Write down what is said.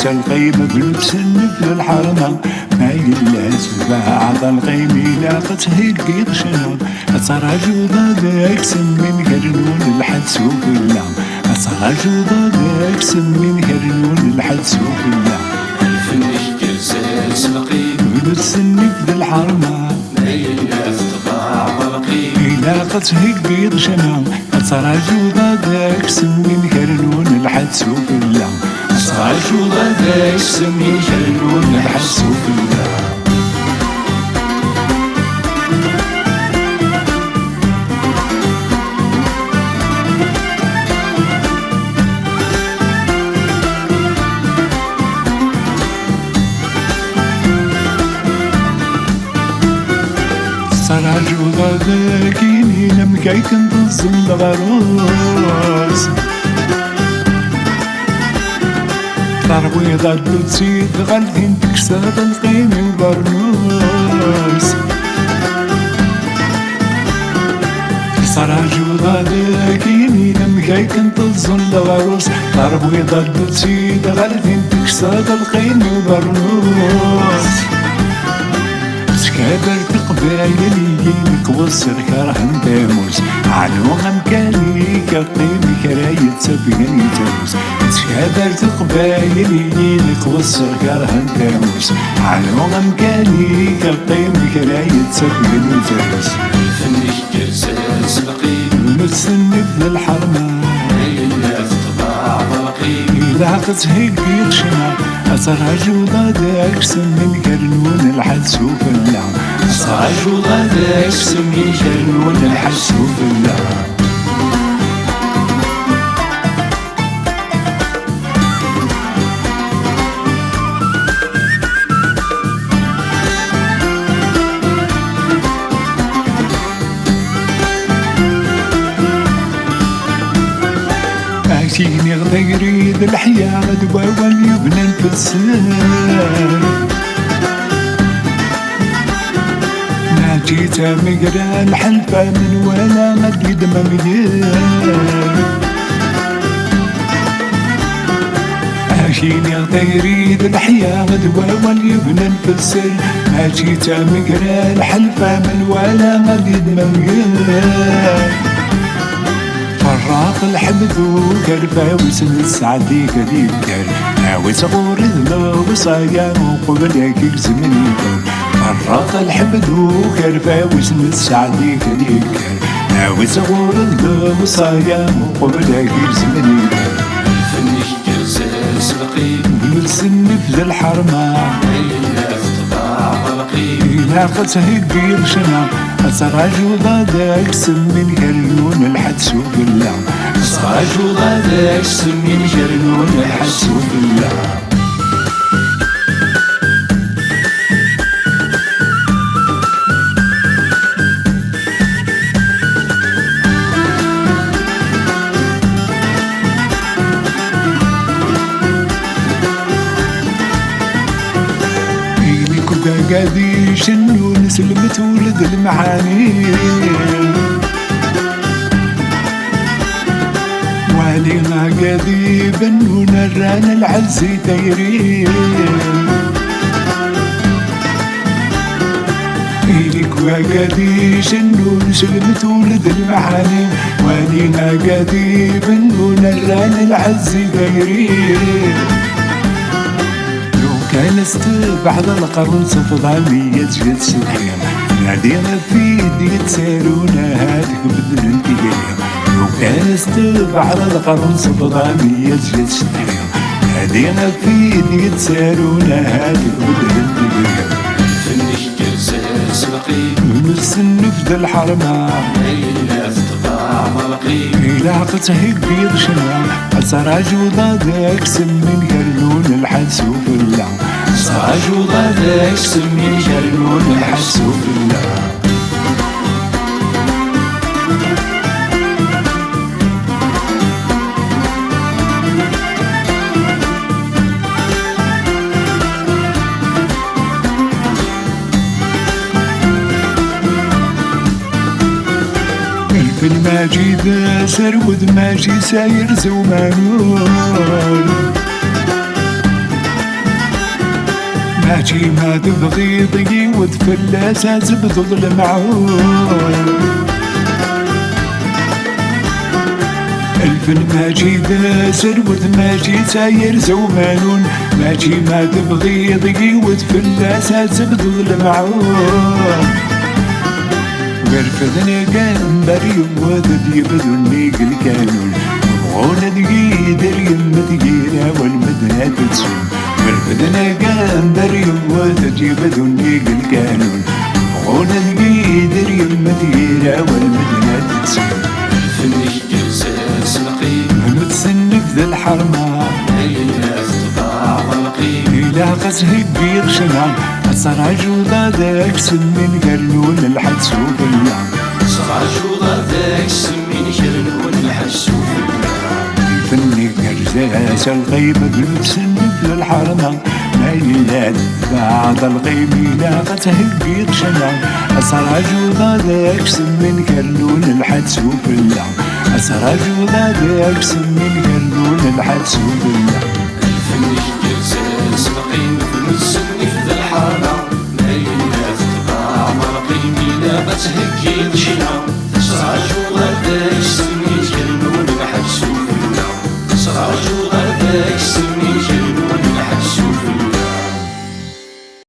نسى القيمة بنفس النفل الحرمة ما يلاس بعض القيم لاقت هيك شنو أصار جوضة داكسن من كرنون الحدس وكلام أصار جوضة داكسن من كرنون الحدس وكلام الفنش جرساس القيم بنفس النفل الحرمة ما يلاس بعض القيم لاقت هيك شنو أصار جوضة داكسن من كرنون الحدس وكلام أصار جوضة داكسن من كرنون الحدس وكلام صار جوضة ذاكيني لم كيكن تظل غروس ضربي ضد تسيد غلطين تكسر القيمي وبرنوس صار جوضة ذاكيني لم كيكن تظل غروس ضربي ضد تسيد غلطين تكسر القيمي وبرنوس كبرت قبايلي نكوصر كرهن داموس عنو غمكاني كقيمي كراية سبقني تاموس كبرت قبايلي نكوصر كرهن داموس عنو غمكاني كقيمي كراية سبقني تاموس الفنش جرساس القيم نفس النبل الحرمة إلا في بعض القيم لاقت هيك بيغشنا أصار جوضة داكسن من كرنون الحدس وكلام أصار جوضة داكسن من كرنون الحدس وكلام عايشين غير الحياة دواوى يبنى الفسار ما جيت مقرا الحلفة من ولا مديد مميار عايشين غير الحياة دواوى يبنى الفسار ما جيت مقرا الحلفة من ولا مديد مميار فراق الحبذ وكرفة وسن السعدي كذيب كر عاوز غور ذلو وصايا وقبلك يرزمني كر فراق الحبذ وكرفة وسن السعدي كذيب كر عاوز غور ذلو وصايا وقبلك يرزمني كر الفنش جرساس القيم بنفس النفل الحرمة إلا في بعض القيم لاقت هيك بيرشنا أصار جوضة داكسن من كرنون الحدس وكلام أصار جوضة داكسن من كرنون الحدس وكلام قادي شنو نسلمت ولد المعاني والينا قادي بنو نران العزي دايرين إليك وقادي شنو نسلمت ولد المعاني والينا قادي بنو نران العزي دايرين كان استبعد القرن صفضانية جد سدحيم نادينا في ديت سيرونا هاتك بدل انتقام وكان استبعد القرن صفضانية جد سدحيم نادينا في ديت سيرونا هاتك بدل انتقام الفنش جرساس القيم نفس النفد الحرمة إلا في بعض القيم لاقت هيك بيرشنا أصار جوضة داكسن من كرنون الحدس وكلام أصار جوضة داكسن من كرنون الحدس وكلام في الماجي ذا سرود ماجي ساير زومانون ماشي ما تبغي ضيي وتفلس زبد المعون. الفن ماشي داسر وماشي ساير زومانون، ماشي ما تبغي ضيي وتفلس زبد المعون. ورفضني قنبري وذد يبذلني الكانون، وغونا دقيدر يمت جينا والمدنة تتسون. ورفضني قنبري وذد يبذلني الكانون، وغونا دقيدر يمت جينا والمدنة تتسون. الفن يجلس نقيم متسنف ذا الحرمة الناس تباع ضلقيم. إلى قصه كبير شمع الصراج وضادك سمين قرنون الحدس وبالله. صراج وضادك سمين قرنون الحدس وبالله. فني قرزاس الغيب بمتسنف للحرمة ما يلاد بعض الغيب إلى قصه كبير شمع الصراج وضادك سمين قرنون الحدس وبالله. الصراج وضادك سمين قرنون الحدس وبالله. الفن يجلس نقيم متسنف ذا الحارة ما يناف تباع مرقيم. إلا بتهكي